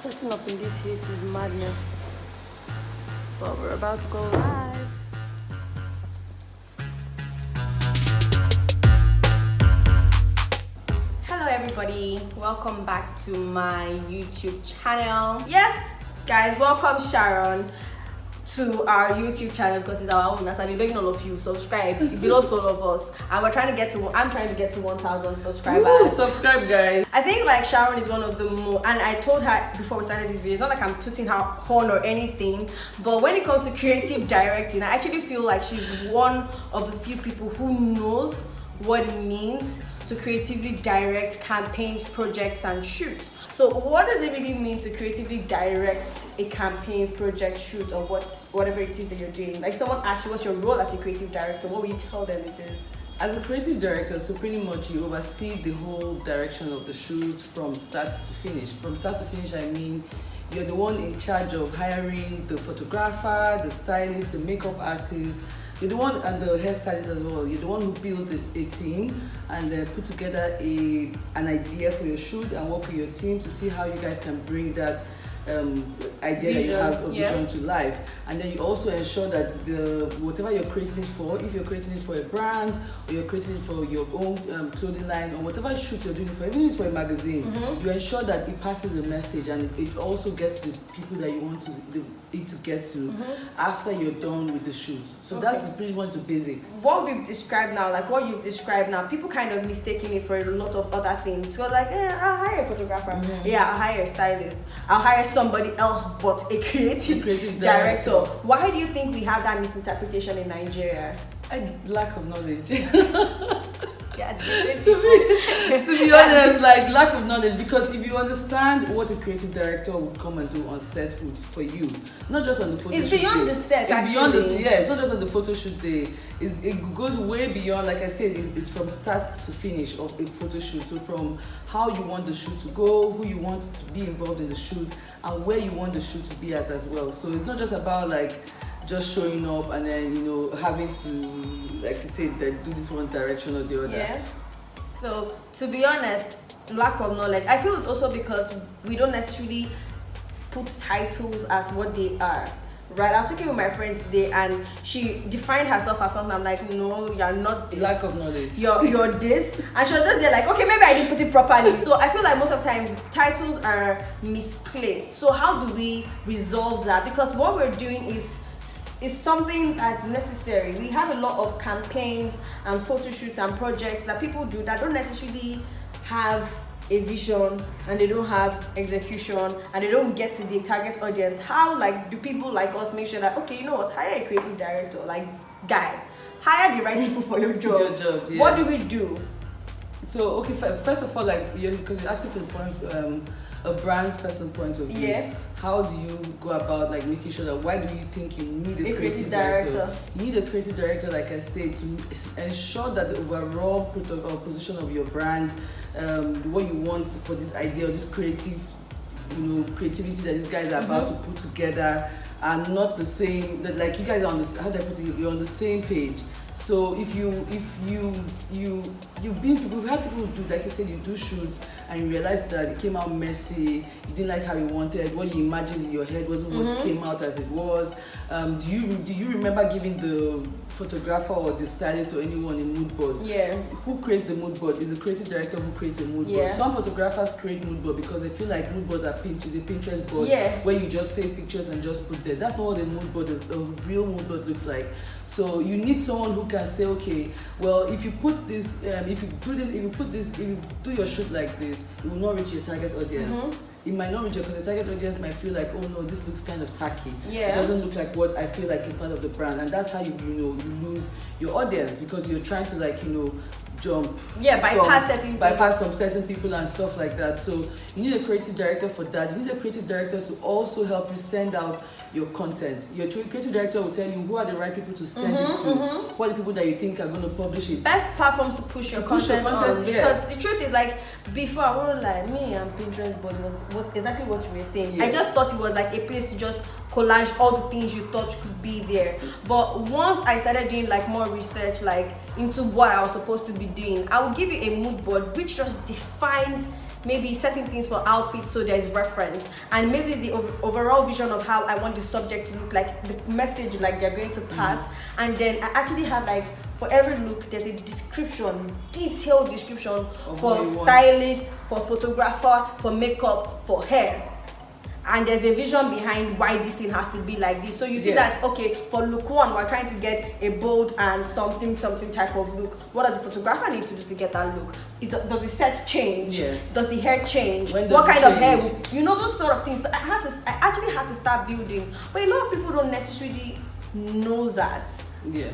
Setting up in this heat is madness. But we're about to go live. Hello everybody, welcome back to my YouTube channel. Yes, guys, welcome Sharon to our YouTube channel because it's our own. As I've been begging all of you, subscribe. It belongs to all of us, and I'm trying to get to 1,000 subscribers. Woo, subscribe, guys. I think like Sharon is one of the more, and I told her before we started this video, it's not like I'm tooting her horn or anything, but when it comes to creative directing, I actually feel like she's one of the few people who knows what it means to creatively direct campaigns, projects, and shoots. So what does it really mean to creatively direct a campaign, project, shoot, or whatever it is that you're doing? Like someone asks you, what's your role as a creative director? What will you tell them it is? As a creative director, so pretty much you oversee the whole direction of the shoot from start to finish. From start to finish, I mean, you're the one in charge of hiring the photographer, the stylist, the makeup artist. You're the one, and the hairstylist as well. You're the one who builds a team and put together an idea for your shoot and work with your team to see how you guys can bring that idea that you have a vision to life. And then you also ensure that whatever you're creating it for, if you're creating it for a brand or you're creating it for your own clothing line or whatever shoot you're doing for, even if it's for a magazine, you ensure that it passes a message and it also gets to the people that you want it to get to after you're done with the shoot. So that's pretty much the basics. What we've described now, like what you've described now, people kind of mistaking it for a lot of other things. So like, I'll hire a photographer. I'll hire a stylist. I'll hire somebody else but a creative director. Why do you think we have that misinterpretation in Nigeria? Lack of knowledge. Yeah, to be honest, like lack of knowledge, because if you understand what a creative director would come and do on set for you, not just on the photo shoot. It's beyond the set, it's beyond it's not just on the photo shoot day. It goes way beyond, like I said, it's from start to finish of a photo shoot. So from how you want the shoot to go, who you want to be involved in the shoot, and where you want the shoot to be at as well. So it's not just about like just showing up and then having to, like you said, that do this one direction or the other. Yeah. So to be honest, lack of knowledge. I feel it's also because we don't necessarily put titles as what they are. Right, I was speaking with my friend today and she defined herself as something. I'm like, no, you're not this. Lack of knowledge. You're this. And she was just there like, okay, maybe I didn't put it properly. So I feel like most of the times titles are misplaced. So how do we resolve that? Because what we're doing is something that's necessary. We have a lot of campaigns and photo shoots and projects that people do that don't necessarily have a vision and they don't have execution and they don't get to the target audience. How do people like us make sure that, okay, you know what, hire a creative director, like guy, hire the right people for your job. What do we do? So okay, first of all, like because you're asking for the point, a brand's person point of view. Yeah. How do you go about like making sure that, why do you think you need a creative director? You need a creative director, like I said, to ensure that the overall position of your brand, what you want for this idea or this creative, creativity that these guys are about to put together are not the same. That like you guys are on the, how do I put it? You're on the same page. So if you've had people who do, like you said, you do shoots and you realize that it came out messy, you didn't like how you wanted, what you imagined in your head wasn't what came out as it was. Do you remember giving the photographer or the stylist or anyone a mood board? Yeah. Who creates the mood board? Is the creative director who creates a mood board. Some photographers create mood board because they feel like mood boards are Pinterest board where you just save pictures and just put there. That's not what a mood board, a real mood board looks like. So you need someone who can say, okay, well, if you put this, if you do your shoot like this, it will not reach your target audience. It might not reach because the target audience might feel like, oh no, this looks kind of tacky. It doesn't look like what I feel like is part of the brand, and that's how you lose your audience because you're trying to jump. Bypass some certain people and stuff like that. So you need a creative director for that. You need a creative director to also help you send out your content. Your creative director will tell you who are the right people to send it to, who are the people that you think are going to publish it. Best platforms to push your content on. Because the truth is, like, before, I won't lie, me and Pinterest board was exactly what you were saying. I just thought it was like a place to just collage all the things you thought could be there. But once I started doing more research into what I was supposed to be doing, I will give you a mood board which just defines maybe certain things for outfits so there's reference, and maybe the overall vision of how I want the subject to look, like the message like they're going to pass. And then I actually have like, for every look there's a description, detailed description for stylist, for photographer, for makeup, for hair. And there's a vision behind why this thing has to be like this. So you see that, okay, for look 1, we're trying to get a bold and something type of look. What does the photographer need to do to get that look? Does the set change? Does the hair change? What kind of hair? You know, those sort of things. So I actually had to start building. But a lot of people don't necessarily know that. Yeah.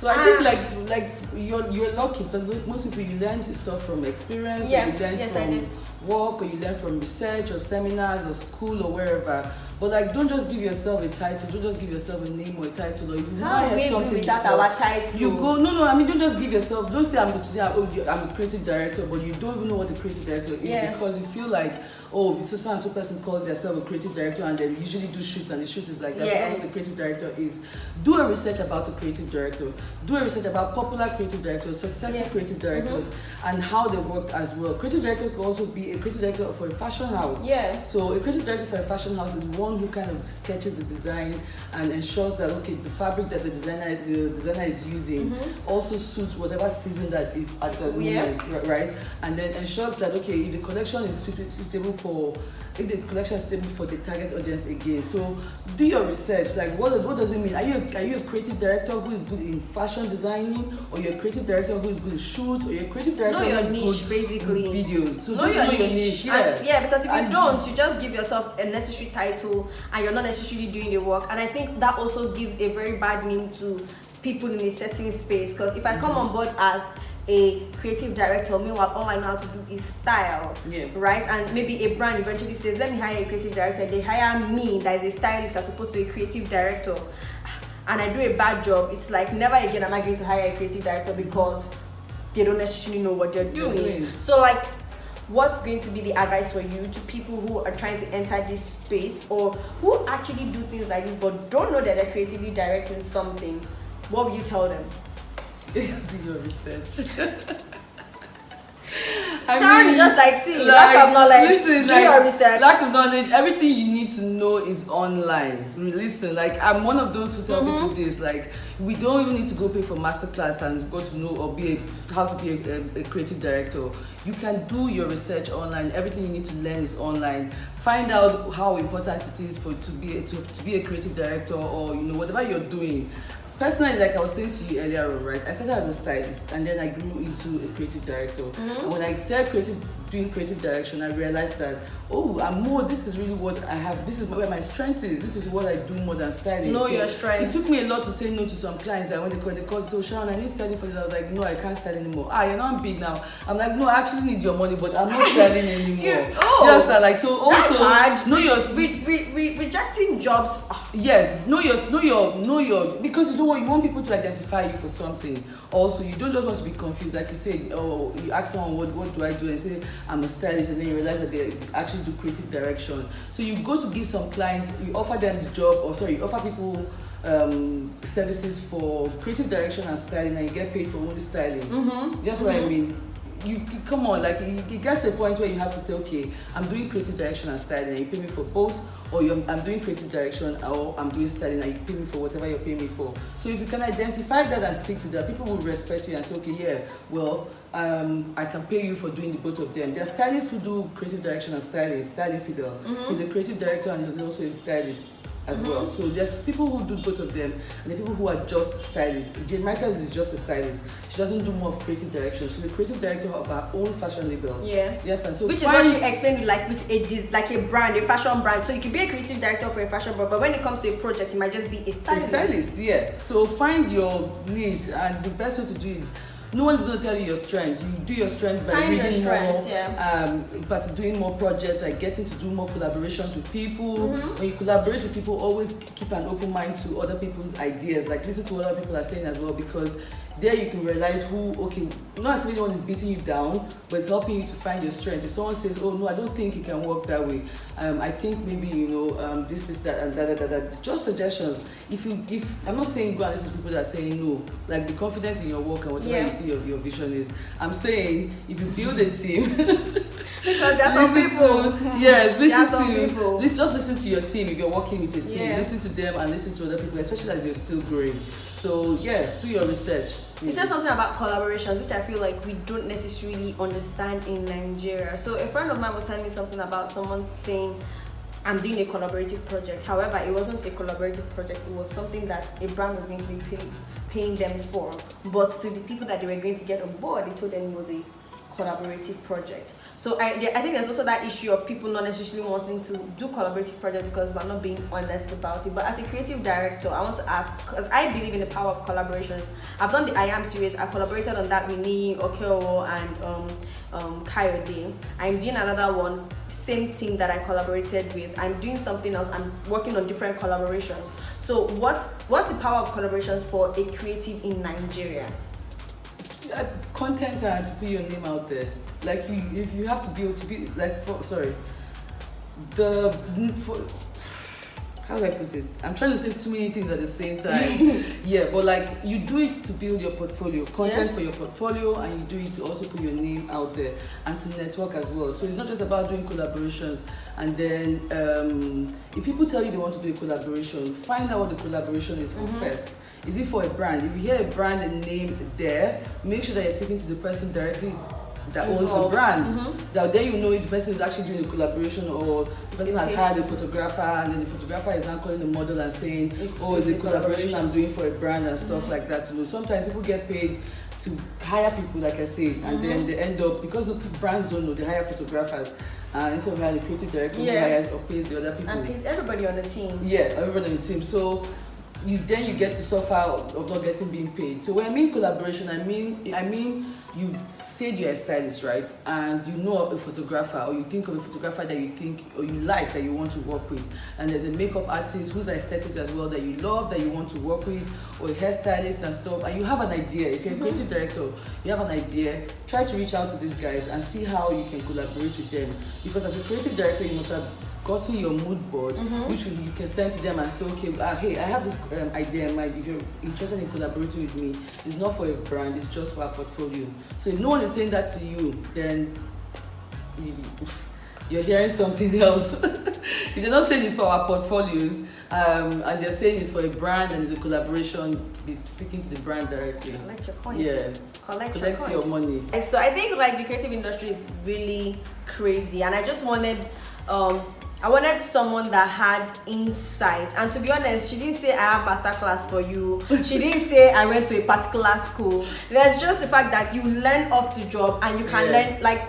So I think like you're lucky, because most people, you learn this stuff from experience, or you learn from work, or you learn from research or seminars or school or wherever. But like, don't just give yourself a title, don't just give yourself a name or a title, or if you never heard something without our title. You go, no, I mean, don't just give yourself, don't say I'm a creative director, but you don't even know what the creative director is, because you feel like, oh, so and so person calls themselves a creative director, and they usually do shoots, and the shoot is like that. That's what the creative director is. Do a research about the creative director. Do a research about popular creative directors, successful creative directors, and how they work as well. Creative directors can also be a creative director for a fashion house. So a creative director for a fashion house is one who kind of sketches the design and ensures that, okay, the fabric that the designer is using also suits whatever season that is at the moment, right? And then ensures that, okay, if the collection is suitable for the target audience again. So do your research. Like, what does it mean? Are you a creative director who is good in fashion designing, or you're a creative director who is good in shoots, or you're a creative director who is good basically in videos? So just know your niche. Because if you don't, you just give yourself a necessary title and you're not necessarily doing the work. And I think that also gives a very bad name to people in a certain space, because if I come on board as a creative director, meanwhile all I know how to do is style, right? And maybe a brand eventually says, let me hire a creative director. They hire me, that is a stylist, as opposed to a creative director, and I do a bad job. It's like, never again am I going to hire a creative director, because they don't necessarily know what they're doing. So like, what's going to be the advice for you to people who are trying to enter this space, or who actually do things like this but don't know that they're creatively directing something? What will you tell them? Do your research. Sharon is just like, lack of knowledge. Listen, do your research. Lack of knowledge. Everything you need to know is online. Listen, like, I'm one of those who tell people this. Like, we don't even need to go pay for masterclass and go to know or how to be a creative director. You can do your research online. Everything you need to learn is online. Find out how important it is to be a creative director, or whatever you're doing. Personally, like I was saying to you earlier on, right? I started as a stylist, and then I grew into a creative director. And when I started doing creative direction, I realized that, this is really what I have. This is where my strength is. This is what I do more than styling. Know your strength. It took me a lot to say no to some clients. And when they called, so Sharon, I need styling for this. I was like, no, I can't style anymore. You're not big now. I'm like, no, I actually need your money, but I'm not styling anymore. Just like, so also know your rejecting jobs. Yes, know your because you want people to identify you for something. Also, you don't just want to be confused. Like you said, you ask someone, what do I do? And say, I'm a stylist, and then you realize that they actually do creative direction. So you go to give some clients, you offer them the job, you offer people services for creative direction and styling, and you get paid for only styling. Just what I mean. You come on, like, it gets to a point where you have to say, okay, I'm doing creative direction and styling, and you pay me for both, or I'm doing creative direction, or I'm doing styling, and you pay me for whatever you're paying me for. So if you can identify that and stick to that, people will respect you and say, okay, I can pay you for doing the both of them. There are stylists who do creative direction and styling. Styling Fidel, he's a creative director and he's also a stylist as well. So there's people who do both of them, and the people who are just stylists. Jane Michaels is just a stylist. She doesn't do more of creative direction. She's a creative director of her own fashion label. Yes, and so which is what she explained, like with a brand, a fashion brand. So you can be a creative director for a fashion brand, but when it comes to a project, you might just be a stylist. So find your niche, and the best way to do it is, no one's going to tell you your strength. You do your strength by reading more, but doing more projects, like getting to do more collaborations with people. When you collaborate with people, always keep an open mind to other people's ideas. Like, listen to what other people are saying as well, because there you can realize not necessarily anyone is beating you down, but it's helping you to find your strength. If someone says, oh no, I don't think it can work that way, I think maybe this, that, and that, just suggestions. If I'm not saying go and listen to people that are saying no, like, be confident in your work and whatever you see your vision is. I'm saying, if you build a team Because there are some people. Yes, just listen to your team. If you're working with a team, listen to them and listen to other people, especially as you're still growing. So yeah, do your research. You said something about collaborations, which I feel like we don't necessarily understand in Nigeria. So a friend of mine was telling me something about someone saying, I'm doing a collaborative project. However, it wasn't a collaborative project. It was something that a brand was going to be paying them for. But to the people that they were going to get on board, they told them it was a collaborative project. So I think there's also that issue of people not necessarily wanting to do collaborative projects because we're not being honest about it. But as a creative director, I want to ask, because I believe in the power of collaborations. I've done the I Am series. I collaborated on that with Okeo and Kayode. I'm doing another one, same team that I collaborated with. I'm doing something else. I'm working on different collaborations. So what's the power of collaborations for a creative in Nigeria? Content and to put your name out there. Like if you have to be able to be like how do I put it? I'm trying to say too many things at the same time. Yeah, but like you do it to build your portfolio, content for your portfolio, and you do it to also put your name out there and to network as well. So it's not just about doing collaborations. And then if people tell you they want to do a collaboration, find out what the collaboration is for first. Is it for a brand? If you hear a brand name there, make sure that you're speaking to the person directly that owns the brand. That then you know if the person is actually doing a collaboration or the person has hired a photographer and then the photographer is now calling the model and saying, it's a collaboration I'm doing for a brand and stuff like that. You know, sometimes people get paid to hire people, like I say, and then they end up, because brands don't know, they hire photographers. Instead of hiring the creative director who hires or pays the other people. And pays everybody on the team. Yeah, everybody on the team. So you get to suffer of not being paid. So when I mean collaboration, I mean you said you're a stylist, right? And you know a photographer, or you think of a photographer that you think or you like that you want to work with, and there's a makeup artist whose aesthetics as well that you love, that you want to work with, or a hairstylist and stuff, and you have an idea. If you're a creative director, you have an idea, try to reach out to these guys and see how you can collaborate with them. Because as a creative director, you must have gotten your mood board, which you can send to them and say, okay, hey, I have this idea in mind. If you're interested in collaborating with me, it's not for a brand, it's just for our portfolio. So if no one is saying that to you, then you're hearing something else. If they're not saying it's for our portfolios, and they're saying it's for a brand and it's a collaboration, be speaking to the brand directly. Collect your coins. Yeah. Collect your money. So I think like the creative industry is really crazy, and I just wanted I wanted someone that had insight. And to be honest, she didn't say I have master class for you. She didn't say I went to a particular school. There's just the fact that you learn off the job and you can learn, like,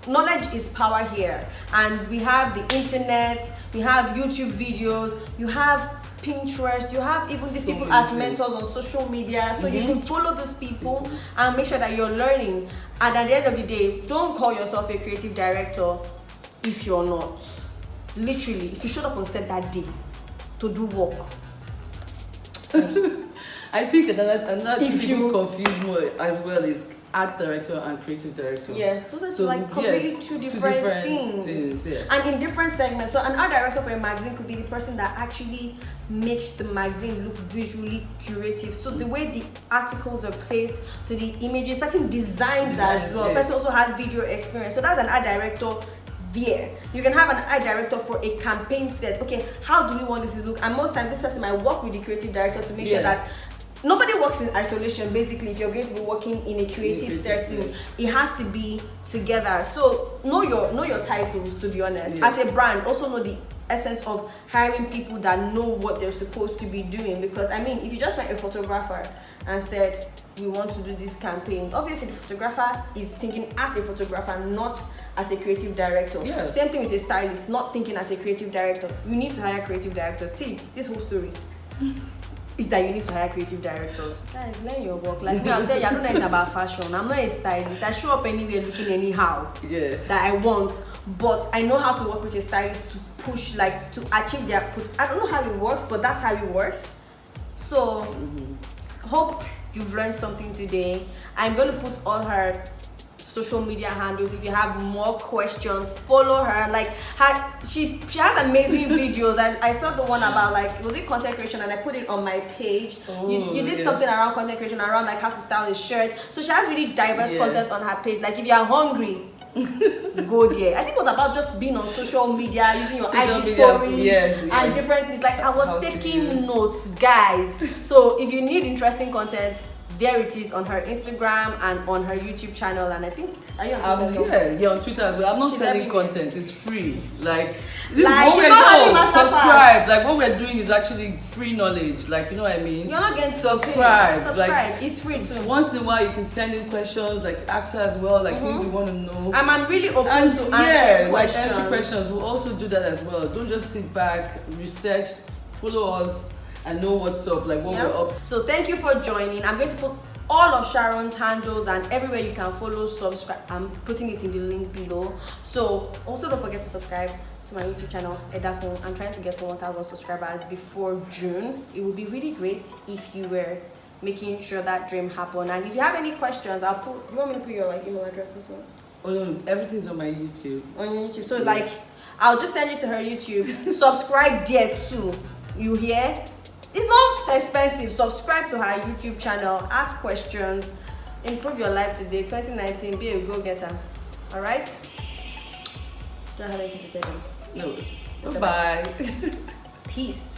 knowledge is power here. And we have the internet, we have YouTube videos, you have Pinterest, you have even these people as mentors on social media, so you can follow these people and make sure that you're learning. And at the end of the day, don't call yourself a creative director if you're not. Literally, if you showed up on set that day to do work. I think another people confuse more as well is art director and creative director. Yeah, those are completely two different things. And in different segments. So an art director for a magazine could be the person that actually makes the magazine look visually curative. So the way the articles are placed to the images, person designs as well. Person also has video experience. So that's an art director. You can have an art director for a campaign set. Okay, how do we want this to look? And most times this person might work with the creative director to make sure that nobody works in isolation. Basically, if you're going to be working in a creative setting, it has to be together. So know your titles, to be honest. As a brand, also know the essence of hiring people that know what they're supposed to be doing. Because I mean, if you just met a photographer and said we want to do this campaign, obviously the photographer is thinking as a photographer, not as a creative director. Same thing with a stylist, not thinking as a creative director. You need to hire creative directors. See, this whole story is that you need to hire creative directors. Guys, learn your work. Like me, I'll tell you, I don't know anything about fashion. I'm not a stylist. I show up anywhere looking anyhow that I want, but I know how to work with a stylist to push, like to achieve their I don't know how it works, but that's how it works. So hope you've learned something today. I'm going to put all her social media handles. If you have more questions, follow her. Like she has amazing videos. I saw the one about, like, was it content creation, and I put it on my page. You did something around content creation, around like how to style a shirt. So she has really diverse content on her page. Like if you are hungry, go there. I think it was about just being on social media, using your Social IG media, stories and different things. Like, I was How to taking use. notes, guys. So if you need interesting content, there it is on her Instagram and on her YouTube channel. And I think, are you on Twitter? Yeah, on Twitter as well. I'm not She's selling everywhere. content, it's free. Like, this Like, is she's what not having we're doing. master Subscribe. class. Like, what we're doing is actually free knowledge. Like, you know what I mean? You're not getting subscribe. Subscribe. Like, It's free too. once in a while, you can send in questions, like, ask her as well, like, things you want to know. I'm really open And to yeah, answer like questions. answer questions. We'll also do that as well. Don't just sit back, research, follow us, and know what's up, like what we're up to. So thank you for joining. I'm going to put all of Sharon's handles and everywhere you can follow, subscribe. I'm putting it in the link below. So also don't forget to subscribe to my YouTube channel, Edakun. I'm trying to get to 1,000 subscribers before June. It would be really great if you were making sure that dream happened. And if you have any questions, I'll put. You want me to put your like email address as well? Oh no, everything's on my YouTube. On your YouTube. So like, I'll just send you to her YouTube. Subscribe there too. You hear? It's not expensive. Subscribe to her YouTube channel. Ask questions. Improve your life today. 2019. Be a go-getter. All right? Don't have anything to tell them. No. Bye. Peace.